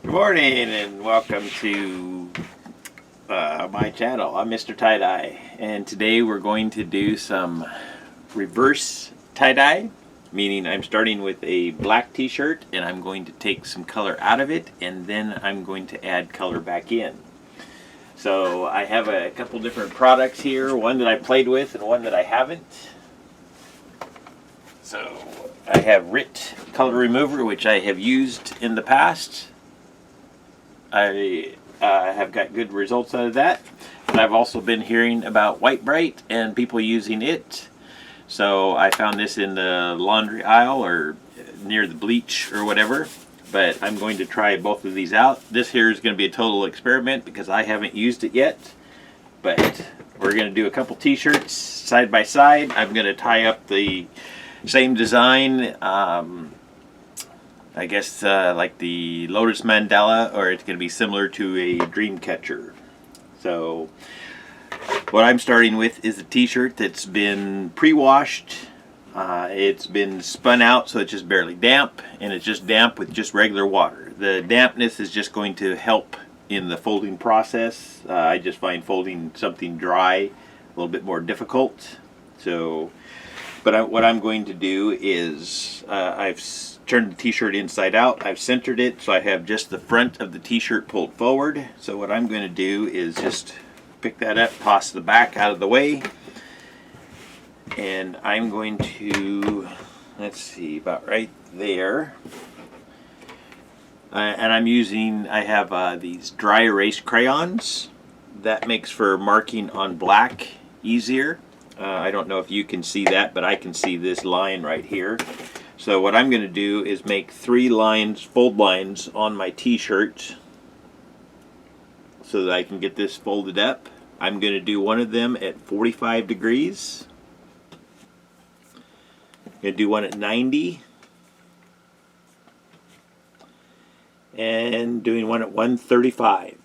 Good morning and welcome to my channel. I'm Mr. Tie-Dye, and today we're going to do some reverse tie-dye, meaning I'm starting with a black t-shirt and I'm going to take some color out of it and then I'm going to add color back in. So I have a couple different products here, one that I played with and one that I haven't. So I have RIT Color Remover, which I have used in the past. I have got good results out of that, but I've also been hearing about White Brite and people using it. So I found this in the laundry aisle or near the bleach or whatever, but I'm going to try both of these out. This here is going to be a total experiment because I haven't used it yet, but we're going to do a couple t-shirts side by side. I'm going to tie up the same design, I guess like the Lotus Mandala, or it's going to be similar to a dream catcher. So what I'm starting with is a t-shirt that's been pre-washed. It's been spun out so it's just barely damp, and it's just damp with just regular water. The dampness is just going to help in the folding process. I just find folding something dry a little bit more difficult. So, but what I'm going to do is I've turned the t-shirt inside out. I've centered it so I have just the front of the t-shirt pulled forward. So what I'm going to do is just pick that up, toss the back out of the way, and I'm going to, let's see, about right there. And I have these dry erase crayons. That makes for marking on black easier. I don't know if you can see that, but I can see this line right here. So what I'm going to do is make 3 lines, fold lines on my t-shirt so that I can get this folded up. I'm going to do one of them at 45 degrees. I'm going to do one at 90. And doing one at 135.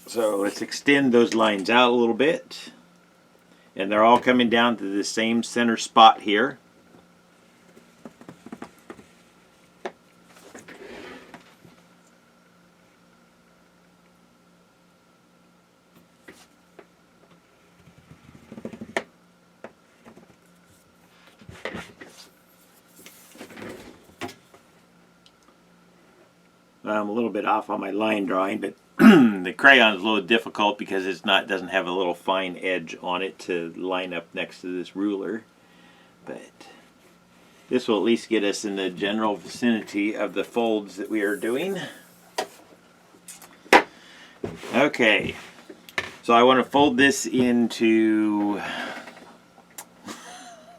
So let's extend those lines out a little bit. And they're all coming down to the same center spot here. I'm a little bit off on my line drawing, but the crayon is a little difficult because doesn't have a little fine edge on it to line up next to this ruler. But this will at least get us in the general vicinity of the folds that we are doing. Okay, so I want to fold this into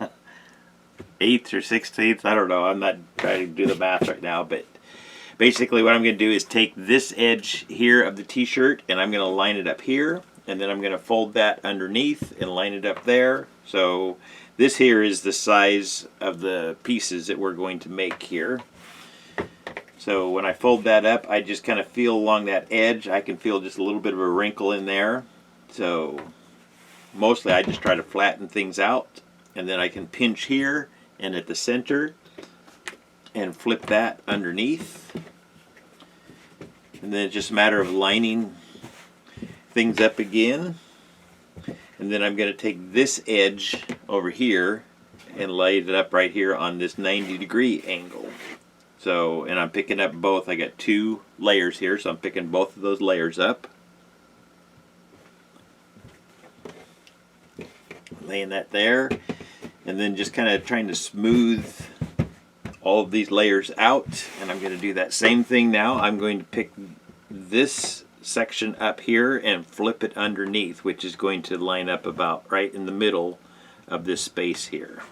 1/8 or 1/16. I don't know. I'm not trying to do the math right now, but basically what I'm going to do is take this edge here of the t-shirt and I'm going to line it up here, and then I'm going to fold that underneath and line it up there. So this here is the size of the pieces that we're going to make here. So when I fold that up, I just kind of feel along that edge. I can feel just a little bit of a wrinkle in there. So mostly I just try to flatten things out, and then I can pinch here and at the center and flip that underneath. And then it's just a matter of lining things up again. And then I'm going to take this edge over here and lay it up right here on this 90-degree angle. So, and I'm picking up both. I got 2 layers here, so I'm picking both of those layers up. Laying that there. And then just kind of trying to smooth all of these layers out, and I'm going to do that same thing now. I'm going to pick this section up here and flip it underneath, which is going to line up about right in the middle of this space here.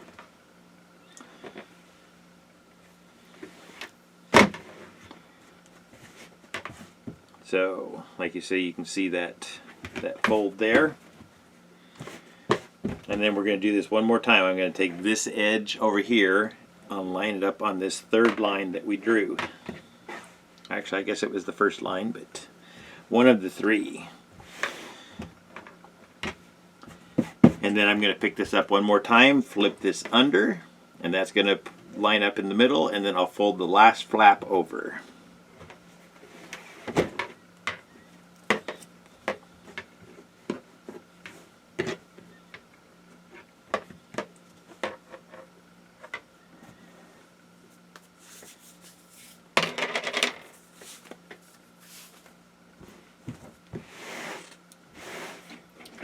So like you say, you can see that fold there. And then we're going to do this one more time. I'm going to take this edge over here and line it up on this 3rd line that we drew. Actually, I guess it was the 1st line, but one of the 3. And then I'm going to pick this up one more time, flip this under, and that's going to line up in the middle, and then I'll fold the last flap over.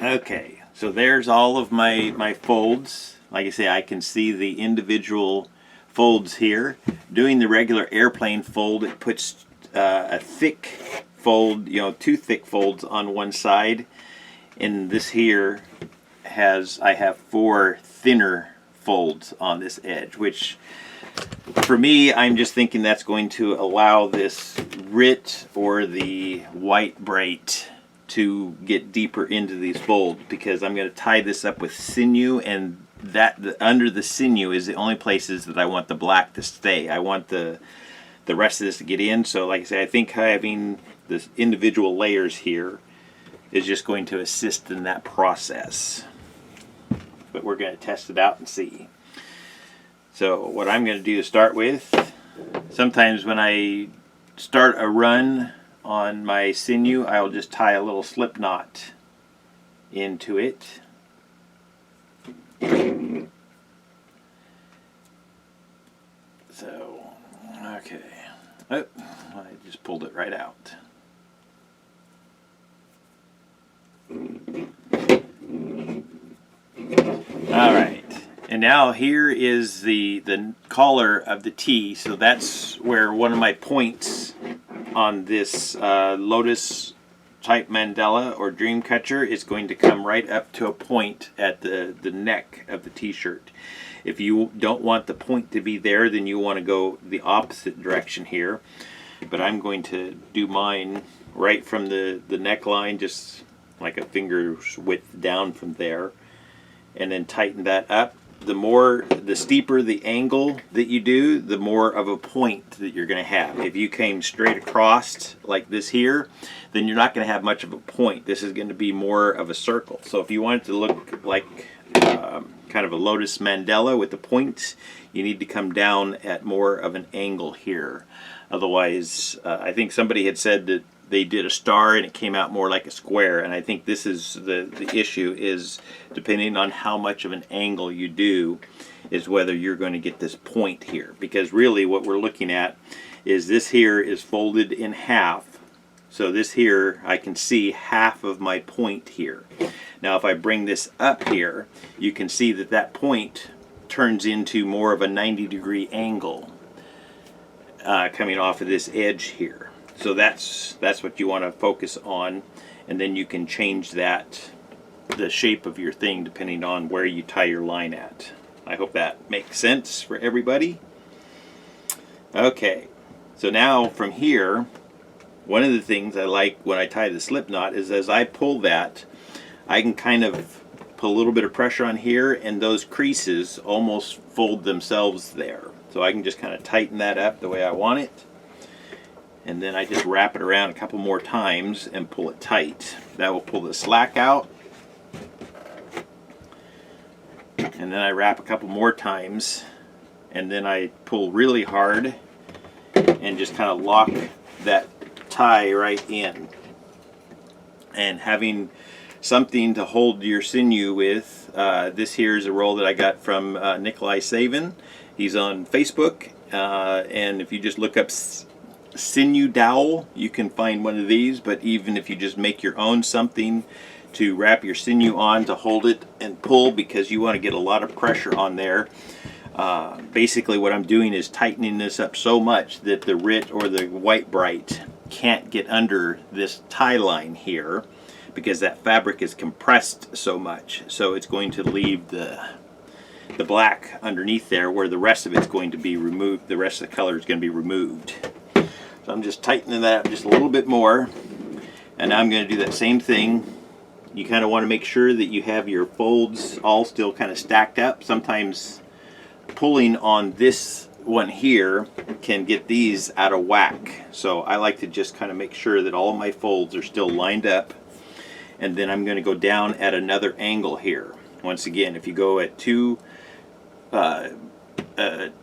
Okay, so there's all of my folds. Like I say, I can see the individual folds here. Doing the regular airplane fold, it puts a thick fold, you know, 2 thick folds on one side. And this here I have 4 thinner folds on this edge, which for me, I'm just thinking that's going to allow this RIT or the White Brite to get deeper into these folds, because I'm going to tie this up with sinew, and under the sinew is the only places that I want the black to stay. I want the rest of this to get in. So like I say, I think having the individual layers here is just going to assist in that process. But we're going to test it out and see. So what I'm going to do to start with, sometimes when I start a run on my sinew, I'll just tie a little slip knot into it. So, okay. Oh, I just pulled it right out. Alright, and now here is the collar of the T, so that's where one of my points on this Lotus type mandala or dream catcher is going to come right up to a point at the neck of the t-shirt. If you don't want the point to be there, then you want to go the opposite direction here. But I'm going to do mine right from the neckline, just like a finger's width down from there, and then tighten that up. The steeper the angle that you do, the more of a point that you're going to have. If you came straight across like this here, then you're not going to have much of a point. This is going to be more of a circle. So if you want it to look like kind of a Lotus mandala with the points, you need to come down at more of an angle here. Otherwise, I think somebody had said that they did a star and it came out more like a square, and I think this is the issue, is depending on how much of an angle you do is whether you're going to get this point here. Because really what we're looking at is this here is folded in half, so this here I can see half of my point here. Now if I bring this up here, you can see that that point turns into more of a 90-degree angle coming off of this edge here. So that's what you want to focus on, and then you can change that, the shape of your thing, depending on where you tie your line at. I hope that makes sense for everybody. Okay, so now from here, one of the things I like when I tie the slip knot is as I pull that, I can kind of put a little bit of pressure on here, and those creases almost fold themselves there. So I can just kind of tighten that up the way I want it. And then I just wrap it around a couple more times and pull it tight. That will pull the slack out. And then I wrap a couple more times, and then I pull really hard and just kind of lock that tie right in. And having something to hold your sinew with, this here is a roll that I got from Nikolai Savin. He's on Facebook, and if you just look up sinew dowel, you can find one of these. But even if you just make your own something to wrap your sinew on to hold it and pull, because you want to get a lot of pressure on there, basically what I'm doing is tightening this up so much that the RIT or the White Brite can't get under this tie line here, because that fabric is compressed so much. So it's going to leave the black underneath there, where the rest of it's going to be removed. The rest of the color is going to be removed. So I'm just tightening that up just a little bit more, and now I'm going to do that same thing. You kind of want to make sure that you have your folds all still kind of stacked up. Sometimes pulling on this one here can get these out of whack. So I like to just kind of make sure that all my folds are still lined up, and then I'm going to go down at another angle here. Once again, if you go at too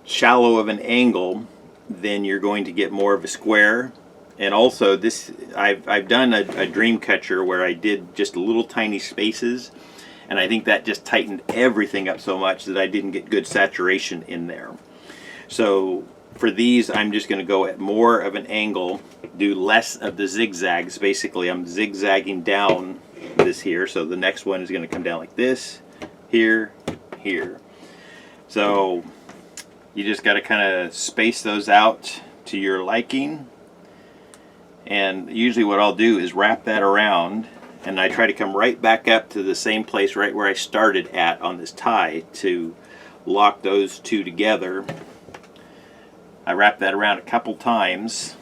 shallow of an angle, then you're going to get more of a square. And also this, I've done a dream catcher where I did just little tiny spaces, and I think that just tightened everything up so much that I didn't get good saturation in there. So for these, I'm just going to go at more of an angle, do less of the zigzags. Basically, I'm zigzagging down this here, so the next one is going to come down like this, here, here. So you just got to kind of space those out to your liking. And usually what I'll do is wrap that around, and I try to come right back up to the same place right where I started at on this tie to lock those two together. I wrap that around a couple times,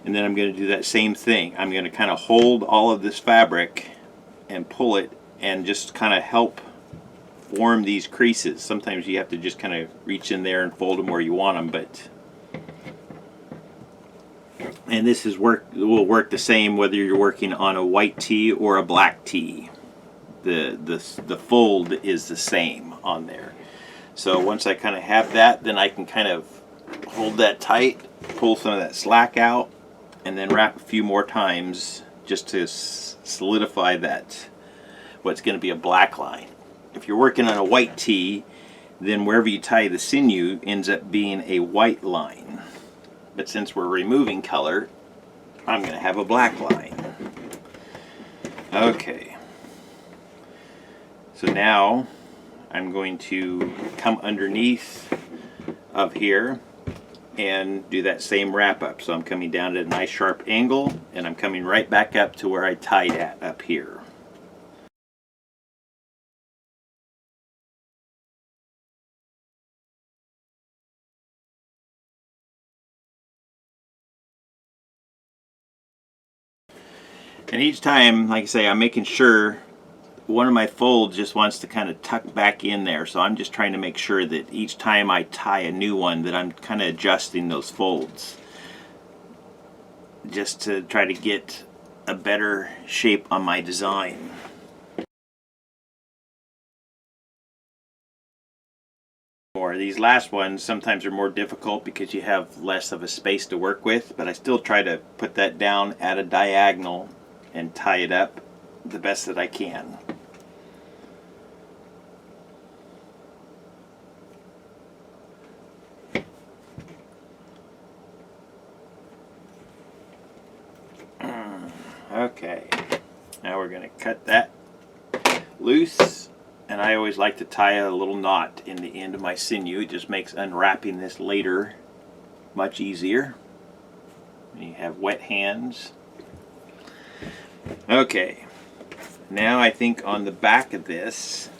and then I'm going to do that same thing. I'm going to kind of hold all of this fabric and pull it and just kind of help form these creases. Sometimes you have to just kind of reach in there and fold them where you want them, but and this will work the same whether you're working on a white tee or a black tee. The fold is the same on there. So once I kind of have that, then I can kind of hold that tight, pull some of that slack out, and then wrap a few more times just to solidify that what's going to be a black line. If you're working on a white tee, then wherever you tie the sinew ends up being a white line. But since we're removing color, I'm going to have a black line. Okay. So now I'm going to come underneath of here and do that same wrap up. So I'm coming down at a nice sharp angle, and I'm coming right back up to where I tied at up here. And each time, like I say, I'm making sure one of my folds just wants to kind of tuck back in there. So I'm just trying to make sure that each time I tie a new one that I'm kind of adjusting those folds just to try to get a better shape on my design. These last ones sometimes are more difficult because you have less of a space to work with, but I still try to put that down at a diagonal and tie it up the best that I can. Okay, now we're going to cut that loose, and I always like to tie a little knot in the end of my sinew. It just makes unwrapping this later much easier. And you have wet hands. Okay, now I think on the back of this,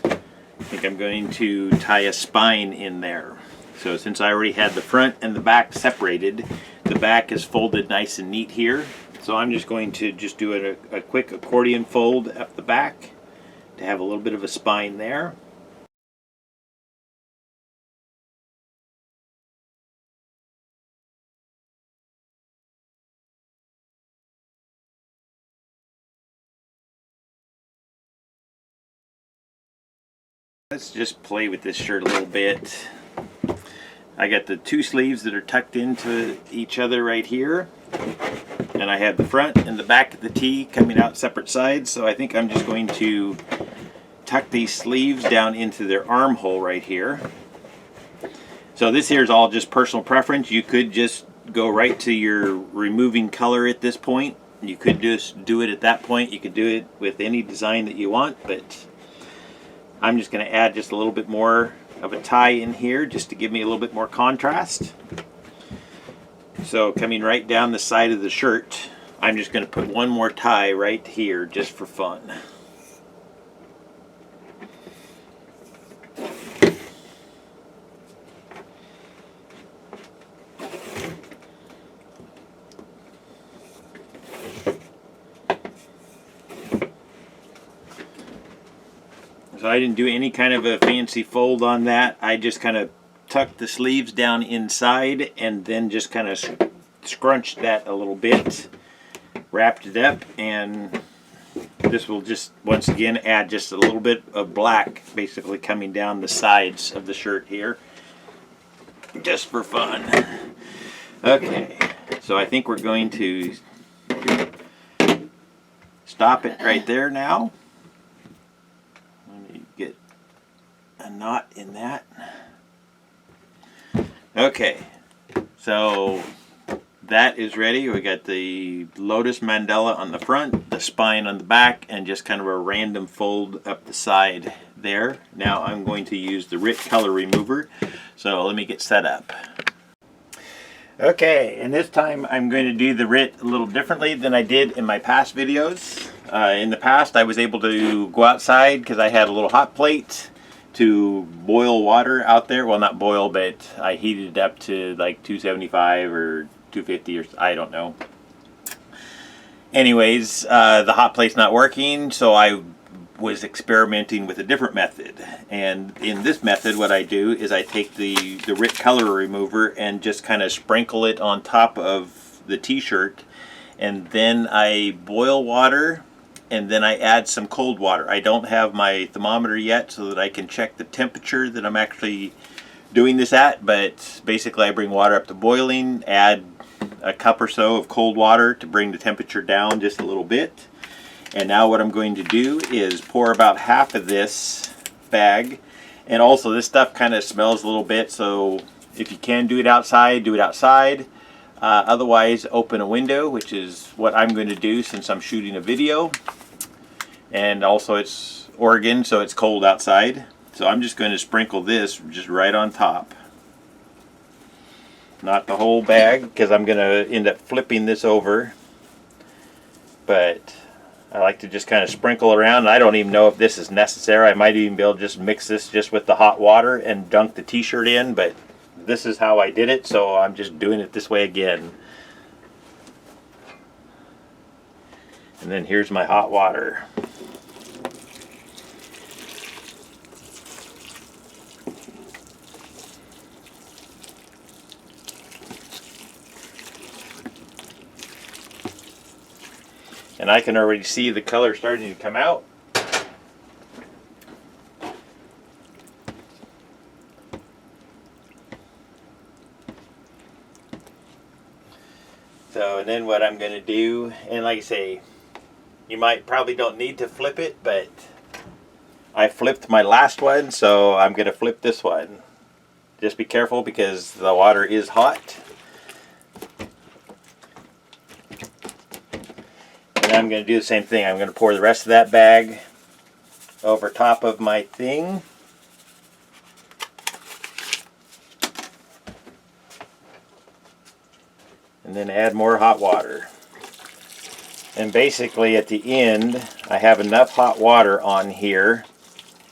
I think I'm going to tie a spine in there. So since I already had the front and the back separated, the back is folded nice and neat here. So I'm just going to just do a quick accordion fold up the back to have a little bit of a spine there. Let's just play with this shirt a little bit. I got the two sleeves that are tucked into each other right here, and I have the front and the back of the tee coming out separate sides. So I think I'm just going to tuck these sleeves down into their armhole right here. So this here is all just personal preference. You could just go right to your removing color at this point. You could just do it at that point. You could do it with any design that you want, but I'm just going to add just a little bit more of a tie in here just to give me a little bit more contrast. So coming right down the side of the shirt, I'm just going to put one more tie right here just for fun. So I didn't do any kind of a fancy fold on that. I just kind of tucked the sleeves down inside and then just kind of scrunched that a little bit, wrapped it up, and This will just, once again, add just a little bit of black basically coming down the sides of the shirt here, just for fun. Okay, so I think we're going to stop it right there now. Let me get a knot in that. Okay, so that is ready. We got the Lotus Mandala on the front, the spine on the back, and just kind of a random fold up the side there. Now I'm going to use the RIT Color Remover. So let me get set up. Okay, and this time I'm going to do the RIT a little differently than I did in my past videos. In the past I was able to go outside because I had a little hot plate to boil water out there. Well, not boil, but I heated it up to like 275 or 250 or I don't know. Anyways, the hot plate's not working, so I was experimenting with a different method. And in this method, what I do is I take the RIT Color Remover and just kind of sprinkle it on top of the t-shirt, and then I boil water, and then I add some cold water. I don't have my thermometer yet so that I can check the temperature that I'm actually doing this at, but basically I bring water up to boiling, add a cup or so of cold water to bring the temperature down just a little bit. And now what I'm going to do is pour about half of this bag. And also this stuff kind of smells a little bit, so if you can do it outside, do it outside. Otherwise, open a window, which is what I'm going to do since I'm shooting a video. And also it's Oregon, so it's cold outside. So I'm just going to sprinkle this just right on top. Not the whole bag, because I'm going to end up flipping this over. But I like to just kind of sprinkle around. I don't even know if this is necessary. I might even be able to just mix this just with the hot water and dunk the t-shirt in, but this is how I did it, so I'm just doing it this way again. And then here's my hot water. And I can already see the color starting to come out. So, and then what I'm going to do, and like I say, you probably don't need to flip it, but I flipped my last one, so I'm going to flip this one. Just be careful because the water is hot. And I'm going to do the same thing. I'm going to pour the rest of that bag over top of my thing. And then add more hot water. And basically at the end, I have enough hot water on here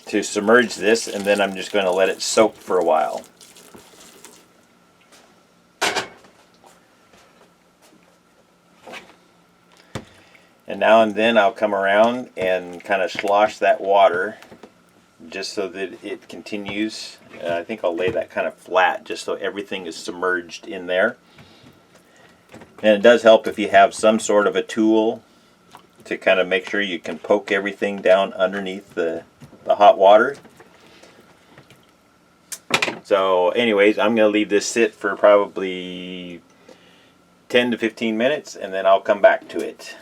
to submerge this, and then I'm just going to let it soak for a while. And now and then I'll come around and kind of slosh that water just so that it continues. I think I'll lay that kind of flat just so everything is submerged in there. And it does help if you have some sort of a tool to kind of make sure you can poke everything down underneath the hot water. So anyways, I'm going to leave this sit for probably 10 to 15 minutes, and then I'll come back to it.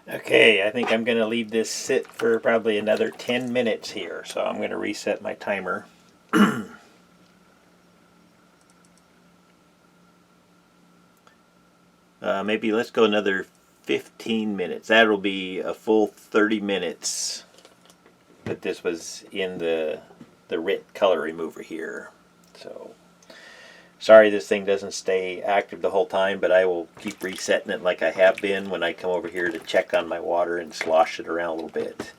Okay, I think I'm going to leave this sit for probably another 10 minutes here, so I'm going to reset my timer. Maybe let's go another 15 minutes. That'll be a full 30 minutes that this was in the RIT Color Remover here. So sorry this thing doesn't stay active the whole time, but I will keep resetting it like I have been when I come over here to check on my water and slosh it around a little bit.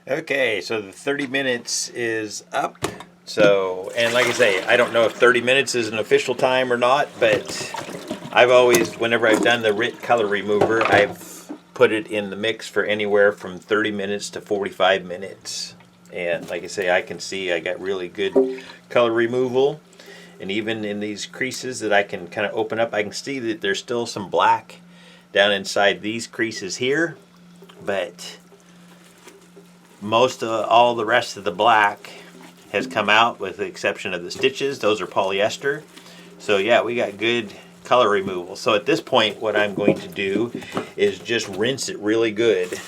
Okay, so the 30 minutes is up. So, and like I say, I don't know if 30 minutes is an official time or not, but I've always, whenever I've done the RIT Color Remover, I've put it in the mix for anywhere from 30 minutes to 45 minutes. And like I say, I can see I got really good color removal. And even in these creases that I can kind of open up, I can see that there's still some black down inside these creases here. But most of all the rest of the black has come out, with the exception of the stitches. Those are polyester. So yeah, we got good color removal. So at this point, what I'm going to do is just rinse it really good.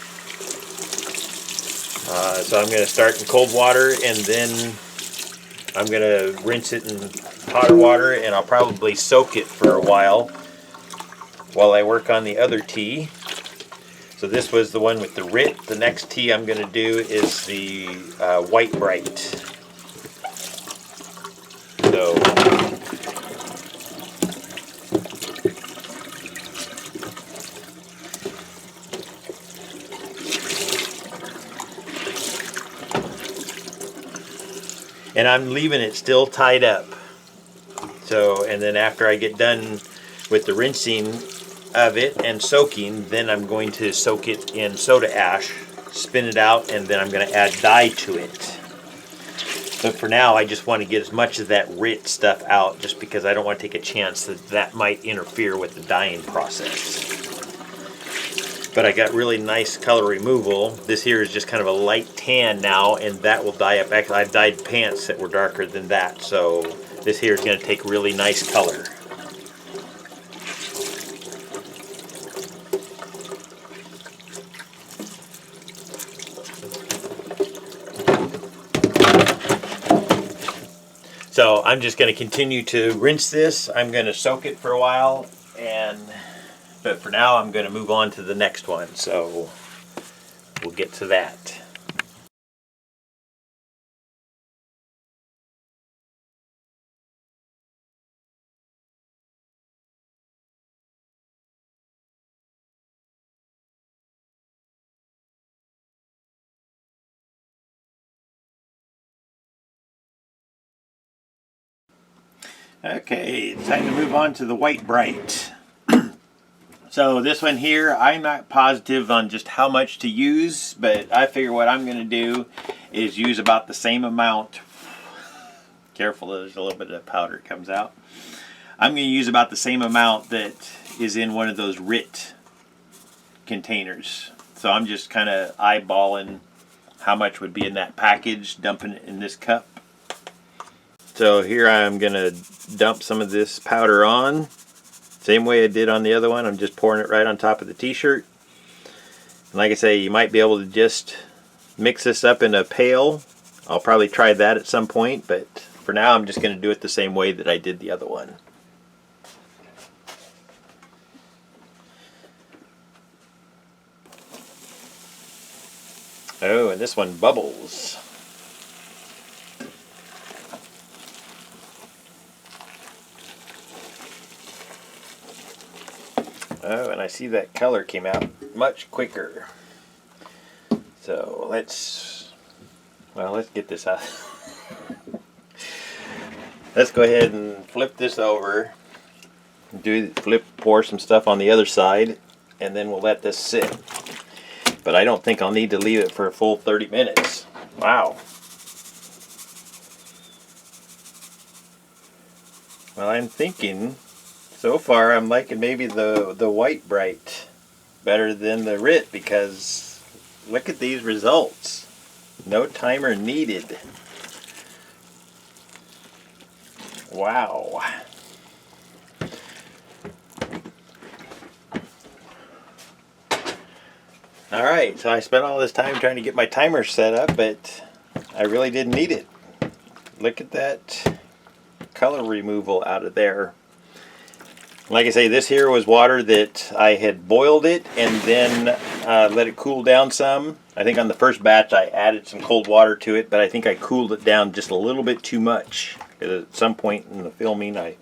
So I'm going to start in cold water, and then I'm going to rinse it in hotter water, and I'll probably soak it for a while I work on the other tea. So this was the one with the RIT. The next tea I'm going to do is the White Brite. So and I'm leaving it still tied up. So, and then after I get done with the rinsing of it and soaking, then I'm going to soak it in soda ash, spin it out, and then I'm going to add dye to it. But for now, I just want to get as much of that RIT stuff out, just because I don't want to take a chance that that might interfere with the dyeing process. But I got really nice color removal. This here is just kind of a light tan now, and that will dye up. Actually, I've dyed pants that were darker than that, so this here is going to take really nice color. So I'm just going to continue to rinse this. I'm going to soak it for a while, but for now I'm going to move on to the next one. So we'll get to that. Okay, it's time to move on to the White Brite. So this one here, I'm not positive on just how much to use, but I figure what I'm going to do is use about the same amount. Careful, there's a little bit of powder that comes out. I'm going to use about the same amount that is in one of those RIT containers. So I'm just kind of eyeballing how much would be in that package, dumping it in this cup. So here I'm going to dump some of this powder on. Same way I did on the other one. I'm just pouring it right on top of the t-shirt. And like I say, you might be able to just mix this up in a pail. I'll probably try that at some point, but for now I'm just going to do it the same way that I did the other one. Oh, and this one bubbles. Oh, and I see that color came out much quicker. So let's get this out. Let's go ahead and flip this over. Pour some stuff on the other side, and then we'll let this sit. But I don't think I'll need to leave it for a full 30 minutes. Wow. Well, I'm thinking, so far I'm liking maybe the White Brite better than the RIT, because look at these results. No timer needed. Wow. Alright, so I spent all this time trying to get my timer set up, but I really didn't need it. Look at that color removal out of there. Like I say, this here was water that I had boiled it and then let it cool down some. I think on the first batch I added some cold water to it, but I think I cooled it down just a little bit too much. At some point in the filming I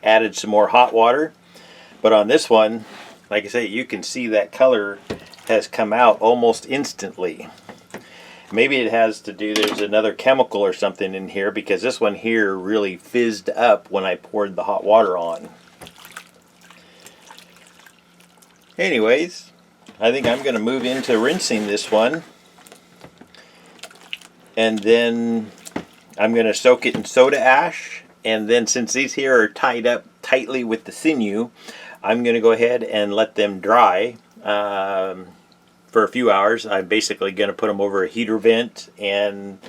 added some more hot water. But on this one, like I say, you can see that color has come out almost instantly. Maybe it has to do, there's another chemical or something in here, because this one here really fizzed up when I poured the hot water on. Anyways, I think I'm going to move into rinsing this one. And then I'm going to soak it in soda ash. And then since these here are tied up tightly with the sinew, I'm going to go ahead and let them dry for a few hours. I'm basically going to put them over a heater vent and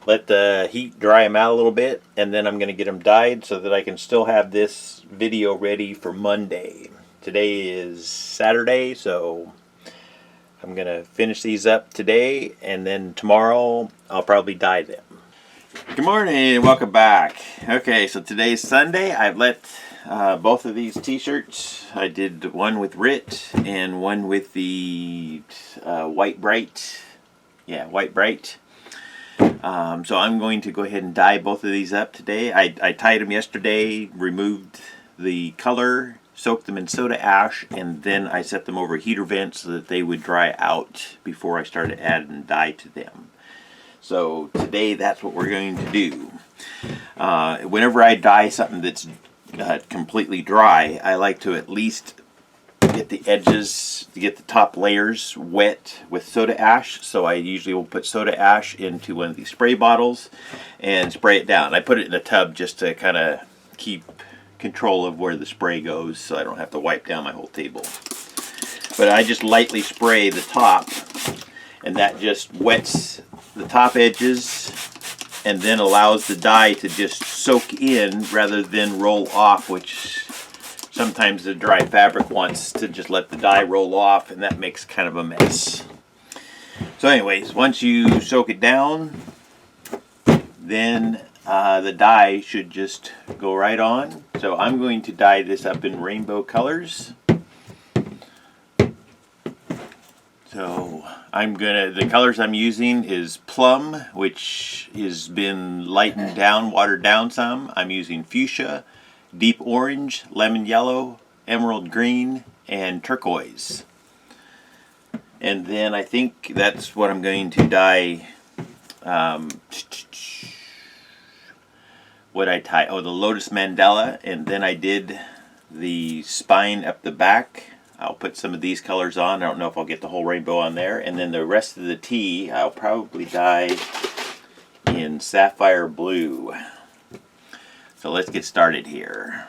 let the heat dry them out a little bit. And then I'm going to get them dyed so that I can still have this video ready for Monday. Today is Saturday, so I'm going to finish these up today, and then tomorrow I'll probably dye them. Good morning and welcome back. Okay, so today's Sunday. I've let both of these t-shirts, I did one with RIT and one with the White Brite. Yeah, White Brite. So I'm going to go ahead and dye both of these up today. I tied them yesterday, removed the color, soaked them in soda ash, and then I set them over a heater vent so that they would dry out before I started adding dye to them. So today that's what we're going to do. Whenever I dye something that's completely dry, I like to at least get the edges, to get the top layers wet with soda ash. So I usually will put soda ash into one of these spray bottles and spray it down. I put it in a tub just to kind of keep control of where the spray goes so I don't have to wipe down my whole table. But I just lightly spray the top, and that just wets the top edges and then allows the dye to just soak in rather than roll off, which sometimes the dry fabric wants to just let the dye roll off, and that makes kind of a mess. So anyways, once you soak it down, then the dye should just go right on. So I'm going to dye this up in rainbow colors. So the colors I'm using is plum, which has been lightened down, watered down some. I'm using fuchsia, deep orange, lemon yellow, emerald green, and turquoise. And then I think that's what I'm going to dye. What I tie? Oh, the lotus mandala, and then I did the spine up the back. I'll put some of these colors on. I don't know if I'll get the whole rainbow on there. And then the rest of the tee, I'll probably dye in sapphire blue. So let's get started here.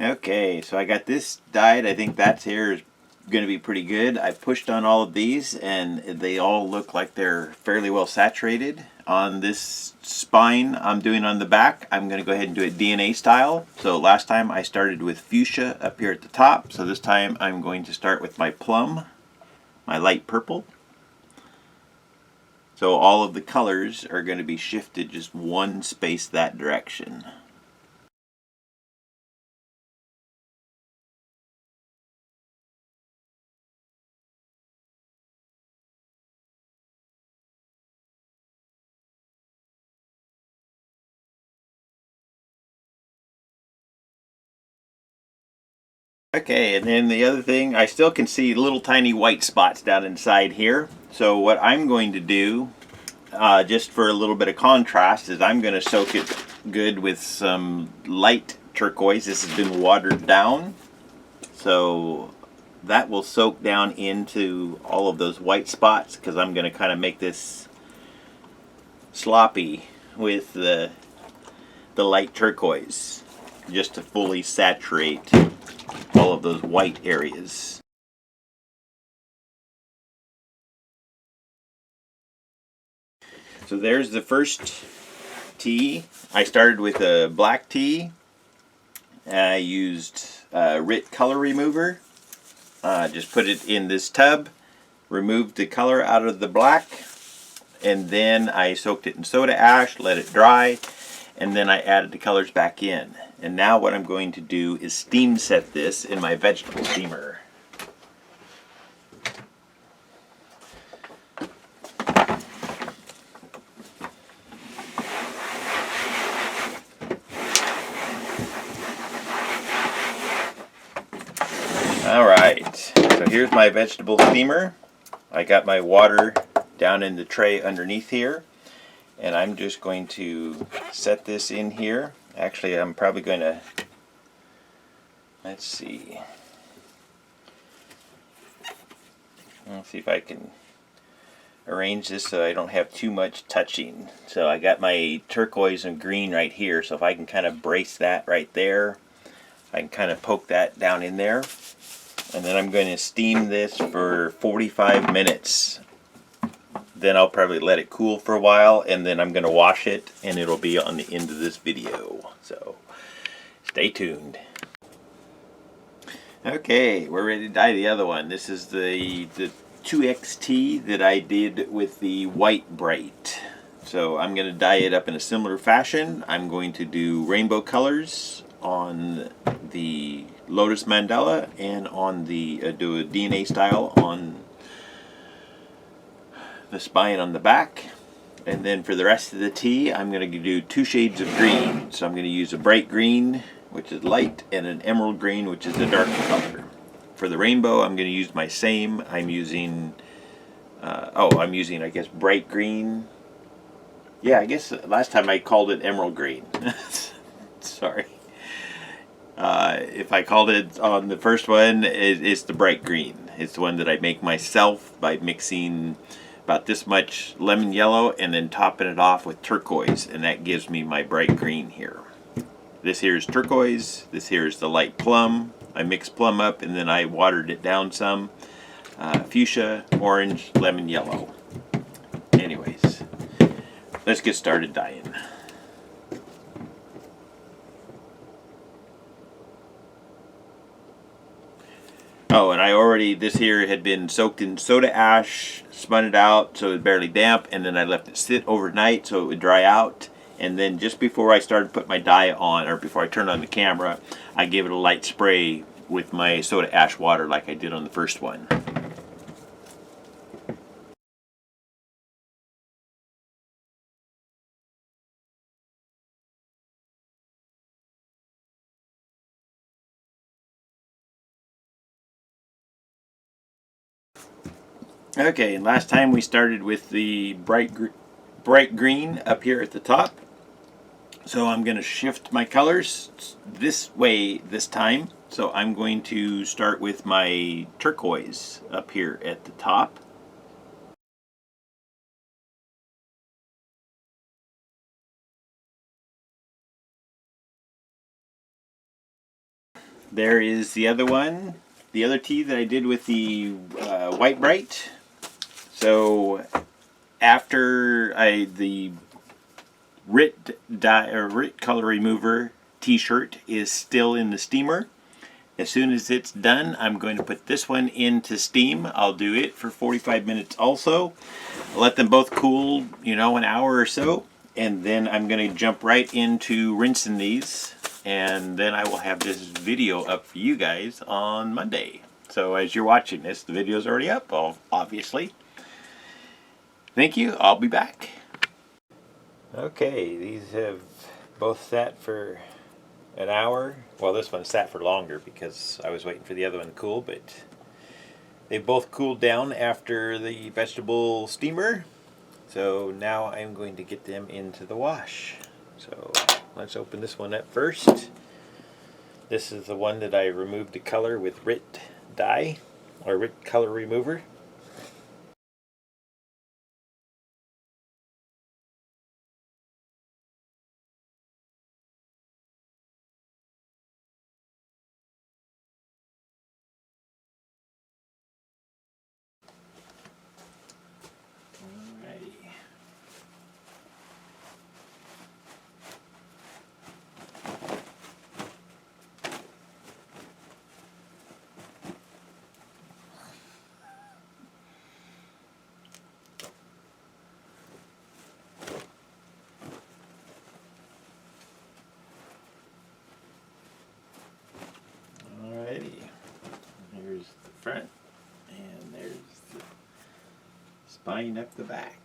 Okay, so I got this dyed. I think that's here is going to be pretty good. I pushed on all of these and they all look like they're fairly well saturated. On this spine I'm doing on the back, I'm going to go ahead and do it DNA style. So last time I started with fuchsia up here at the top. So this time I'm going to start with my plum, my light purple. So all of the colors are going to be shifted just one space that direction. Okay, and then the other thing, I still can see little tiny white spots down inside here. So what I'm going to do, just for a little bit of contrast, is I'm going to soak it good with some light turquoise. This has been watered down. So that will soak down into all of those white spots, because I'm going to kind of make this sloppy with the light turquoise, just to fully saturate all of those white areas. So there's the first tee. I started with a black tee, I used RIT Color Remover. Just put it in this tub, removed the color out of the black, and then I soaked it in soda ash, let it dry, and then I added the colors back in. And now what I'm going to do is steam set this in my vegetable steamer. Alright, so here's my vegetable steamer. I got my water down in the tray underneath here, and I'm just going to set this in here. Actually, I'm probably going to, let's see if I can arrange this so I don't have too much touching. So I got my turquoise and green right here, so if I can kind of brace that right there, I can kind of poke that down in there. And then I'm going to steam this for 45 minutes. Then I'll probably let it cool for a while, and then I'm going to wash it, and it'll be on the end of this video. So stay tuned. Okay, we're ready to dye the other one. This is the 2XT that I did with the White Brite. So I'm going to dye it up in a similar fashion. I'm going to do rainbow colors on the Lotus Mandala and on the do a DNA style on the spine on the back. And then for the rest of the tee, I'm going to do 2 shades of green. So I'm going to use a bright green, which is light, and an emerald green, which is a darker color. For the rainbow, I'm going to use my same. I'm using I guess bright green. Yeah, I guess last time I called it emerald green. Sorry. If I called it on the first one, it's the bright green. It's the one that I make myself by mixing about this much lemon yellow and then topping it off with turquoise, and that gives me my bright green here. This here is turquoise, this here is the light plum. I mixed plum up and then I watered it down some. Fuchsia, orange, lemon yellow. Anyways, let's get started dyeing. Oh, and I already, this here had been soaked in soda ash, spun it out so it was barely damp, and then I left it sit overnight so it would dry out. And then just before I started putting my dye on, or before I turned on the camera, I gave it a light spray with my soda ash water like I did on the first one. Okay, and last time we started with the bright green up here at the top. So I'm going to shift my colors this way this time. So I'm going to start with my turquoise up here at the top. There is the other one, the other tee that I did with the White Brite. So after the RIT Color Remover t-shirt is still in the steamer, as soon as it's done, I'm going to put this one into steam. I'll do it for 45 minutes also. Let them both cool, an hour or so, and then I'm going to jump right into rinsing these, and then I will have this video up for you guys on Monday. So as you're watching this, the video's already up, obviously. Thank you. I'll be back. Okay, these have both sat for an hour. Well, this one sat for longer because I was waiting for the other one to cool, but they both cooled down after the vegetable steamer. So now I'm going to get them into the wash. So let's open this one up first. This is the one that I removed the color with RIT dye, or RIT Color Remover. front, and there's the spine up the back.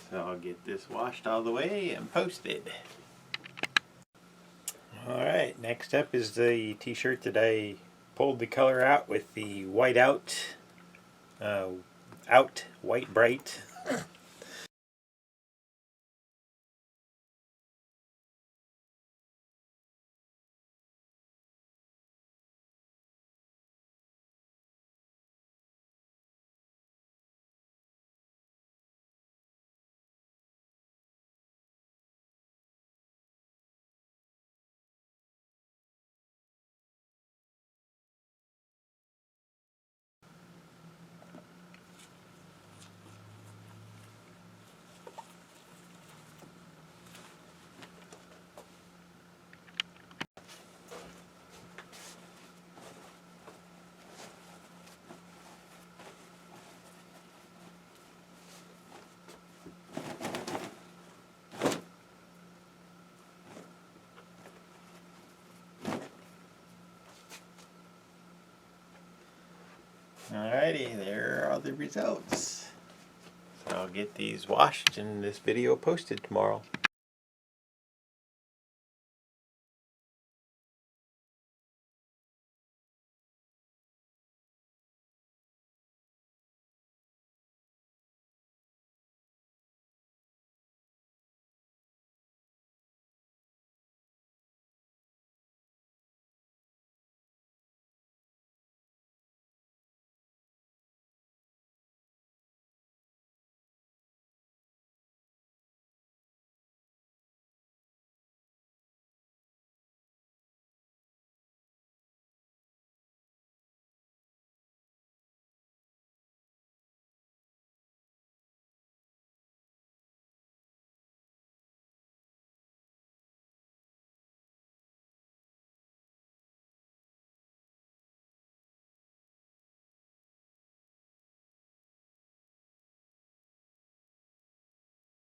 So I'll get this washed all the way and posted. Alright, next up is the t-shirt that I pulled the color out with the white OUT White Brite. Alrighty, there are the results. So I'll get these washed and this video posted tomorrow.